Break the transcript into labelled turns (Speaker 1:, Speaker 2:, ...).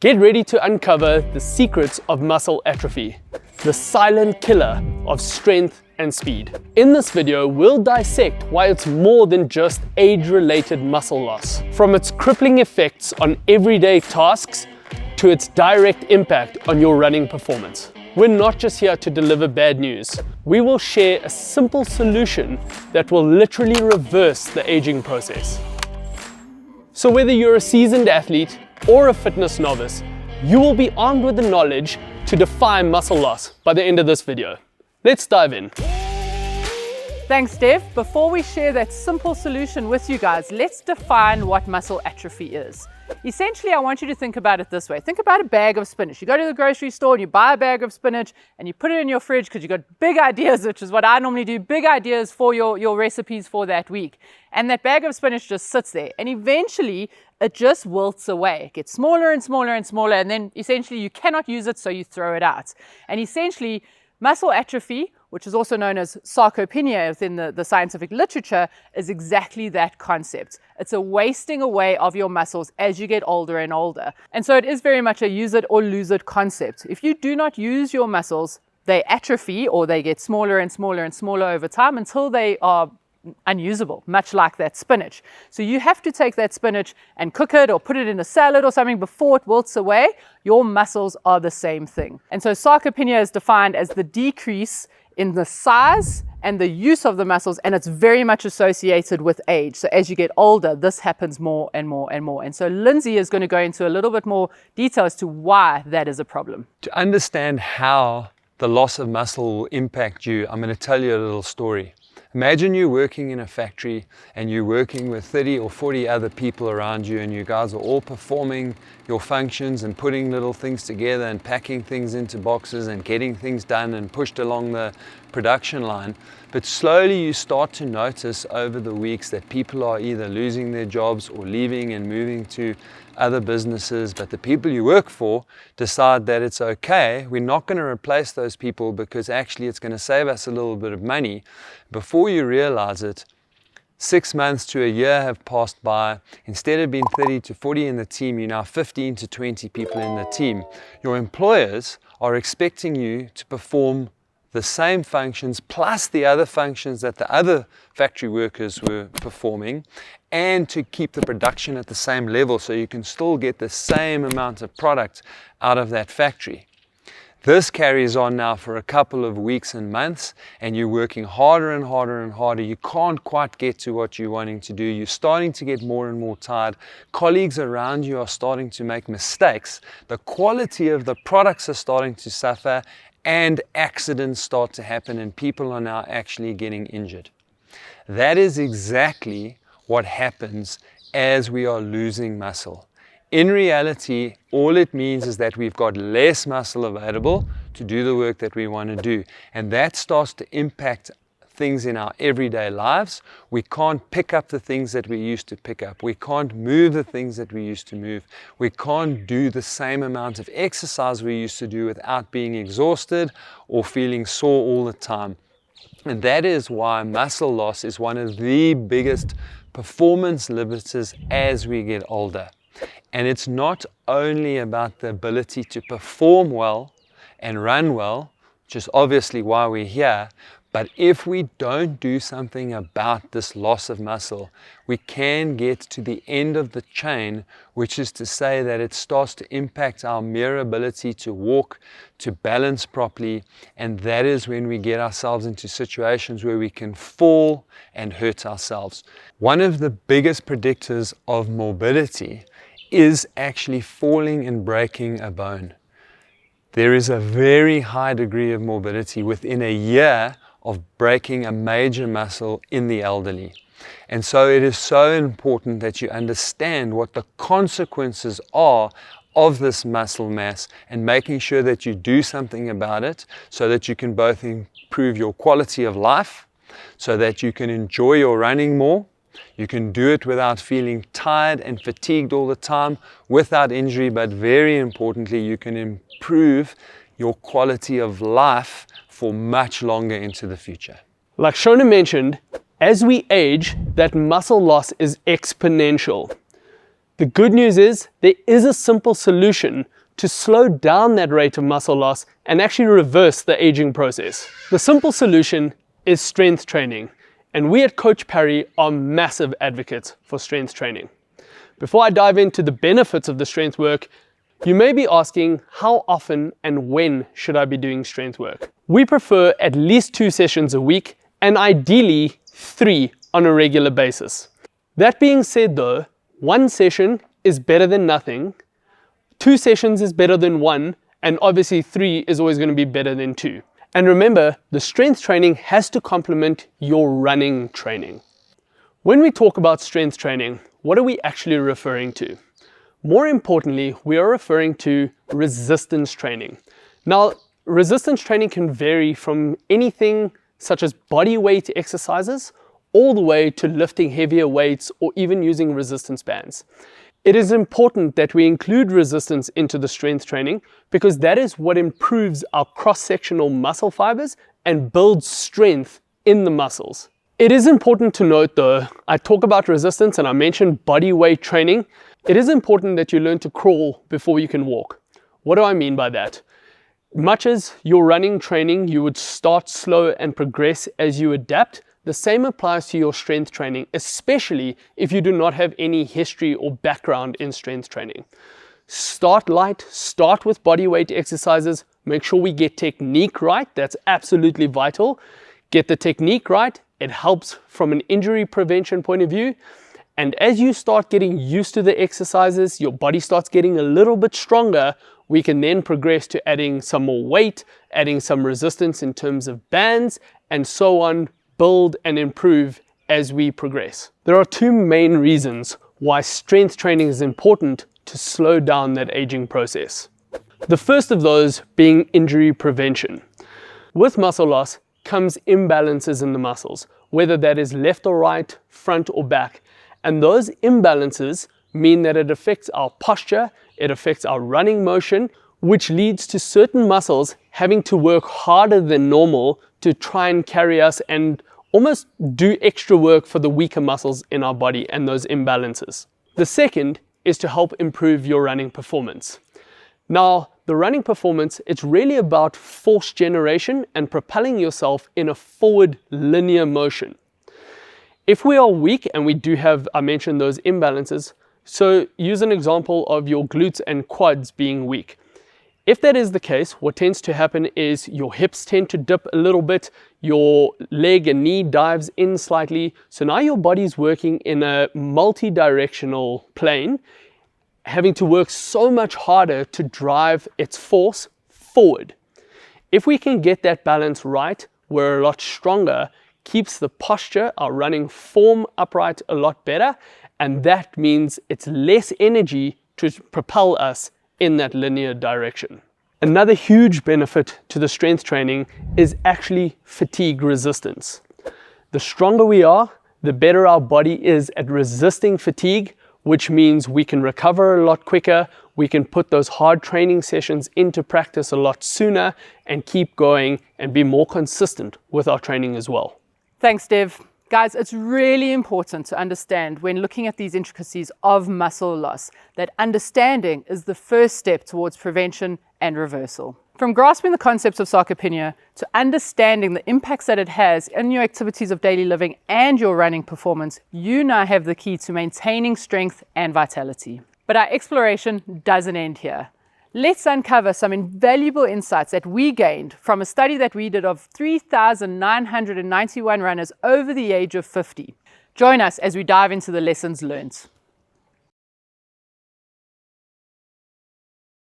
Speaker 1: Get ready to uncover the secrets of muscle atrophy, the silent killer of strength and speed. In this video, we'll dissect why it's more than just age-related muscle loss, from its crippling effects on everyday tasks to its direct impact on your running performance. We're not just here to deliver bad news. We will share a simple solution that will literally reverse the aging process. So whether you're a seasoned athlete or a fitness novice, you will be armed with the knowledge to defy muscle loss by the end of this video. Let's dive in.
Speaker 2: Thanks, Dev. Before we share that simple solution with you guys, let's define what muscle atrophy is. Essentially, I want you to think about it this way. Think about a bag of spinach. You go to the grocery store and you buy a bag of spinach and you put it in your fridge because you've got big ideas, which is what I normally do, big ideas for your recipes for that week. And that bag of spinach just sits there and eventually it just wilts away. It gets smaller and smaller and smaller, and then essentially you cannot use it, so you throw it out. And essentially, muscle atrophy, which is also known as sarcopenia within the scientific literature, is exactly that concept. It's a wasting away of your muscles as you get older and older. And so it is very much a use it or lose it concept. If you do not use your muscles, they atrophy, or they get smaller and smaller and smaller over time until they are unusable, much like that spinach. So you have to take that spinach and cook it or put it in a salad or something before it wilts away. Your muscles are the same thing. And so sarcopenia is defined as the decrease in the size and the use of the muscles, and it's very much associated with age. So as you get older, this happens more and more and more. And so Lindsay is going to go into a little bit more detail as to why that is a problem.
Speaker 3: To understand how the loss of muscle will impact you, I'm going to tell you a little story. Imagine you're working in a factory and you're working with 30 or 40 other people around you, and you guys are all performing your functions and putting little things together and packing things into boxes and getting things done and pushed along the production line. But slowly you start to notice over the weeks that people are either losing their jobs or leaving and moving to other businesses, but the people you work for decide that it's okay, we're not going to replace those people because actually it's going to save us a little bit of money. Before you realize it, 6 months to a year have passed by. Instead of being 30 to 40 in the team, you're now 15 to 20 people in the team. Your employers are expecting you to perform the same functions plus the other functions that the other factory workers were performing, and to keep the production at the same level so you can still get the same amount of product out of that factory. This carries on now for a couple of weeks and months, and you're working harder and harder and harder. You can't quite get to what you're wanting to do. You're starting to get more and more tired. Colleagues around you are starting to make mistakes. The quality of the products are starting to suffer, and accidents start to happen, and people are now actually getting injured. That is exactly what happens as we are losing muscle. In reality, all it means is that we've got less muscle available to do the work that we want to do, and that starts to impact things in our everyday lives. We can't pick up the things that we used to pick up. We can't move the things that we used to move. We can't do the same amount of exercise we used to do without being exhausted or feeling sore all the time. And that is why muscle loss is one of the biggest performance limiters as we get older. And it's not only about the ability to perform well and run well, which is obviously why we're here, but if we don't do something about this loss of muscle, we can get to the end of the chain, which is to say that it starts to impact our mere ability to walk, to balance properly, and that is when we get ourselves into situations where we can fall and hurt ourselves. One of the biggest predictors of morbidity is actually falling and breaking a bone. There is a very high degree of morbidity within a year of breaking a major muscle in the elderly. And so it is so important that you understand what the consequences are of this muscle mass, and making sure that you do something about it so that you can both improve your quality of life, so that you can enjoy your running more. You can do it without feeling tired and fatigued all the time, without injury, but very importantly, you can improve your quality of life for much longer into the future.
Speaker 1: Like Shona mentioned, as we age, that muscle loss is exponential. The good news is there is a simple solution to slow down that rate of muscle loss and actually reverse the aging process. The simple solution is strength training, and we at Coach Parry are massive advocates for strength training. Before I dive into the benefits of the strength work, you may be asking how often and when should I be doing strength work? We prefer at least 2 sessions a week and ideally 3 on a regular basis. That being said though, 1 session is better than nothing, 2 sessions is better than 1, and obviously 3 is always going to be better than 2. And remember, the strength training has to complement your running training. When we talk about strength training, what are we actually referring to? More importantly, we are referring to resistance training. Now, resistance training can vary from anything such as body weight exercises all the way to lifting heavier weights or even using resistance bands. It is important that we include resistance into the strength training because that is what improves our cross-sectional muscle fibers and builds strength in the muscles. It is important to note though, I talk about resistance and I mentioned body weight training. It is important that you learn to crawl before you can walk. What do I mean by that? Much as your running training, you would start slow and progress as you adapt. The same applies to your strength training, especially if you do not have any history or background in strength training. Start light, start with body weight exercises, make sure we get technique right, that's absolutely vital. Get the technique right, it helps from an injury prevention point of view. And as you start getting used to the exercises, your body starts getting a little bit stronger, we can then progress to adding some more weight, adding some resistance in terms of bands, and so on, build and improve as we progress. There are 2 main reasons why strength training is important to slow down that aging process. The first of those being injury prevention. With muscle loss comes imbalances in the muscles, whether that is left or right, front or back. And those imbalances mean that it affects our posture, it affects our running motion, which leads to certain muscles having to work harder than normal to try and carry us and almost do extra work for the weaker muscles in our body and those imbalances. The second is to help improve your running performance. Now, the running performance, it's really about force generation and propelling yourself in a forward linear motion. If we are weak, and we do have, I mentioned those imbalances, so use an example of your glutes and quads being weak. If that is the case, what tends to happen is your hips tend to dip a little bit, your leg and knee dives in slightly, so now your body's working in a multi-directional plane, having to work so much harder to drive its force forward. If we can get that balance right, we're a lot stronger, keeps the posture, our running form upright a lot better, and that means it's less energy to propel us in that linear direction. Another huge benefit to the strength training is actually fatigue resistance. The stronger we are, the better our body is at resisting fatigue, which means we can recover a lot quicker, we can put those hard training sessions into practice a lot sooner and keep going and be more consistent with our training as well.
Speaker 2: Thanks, Dev. Guys, it's really important to understand when looking at these intricacies of muscle loss that understanding is the first step towards prevention and reversal. From grasping the concepts of sarcopenia to understanding the impacts that it has in your activities of daily living and your running performance, you now have the key to maintaining strength and vitality. But our exploration doesn't end here. Let's uncover some invaluable insights that we gained from a study that we did of 3,991 runners over the age of 50. Join us as we dive into the lessons learned.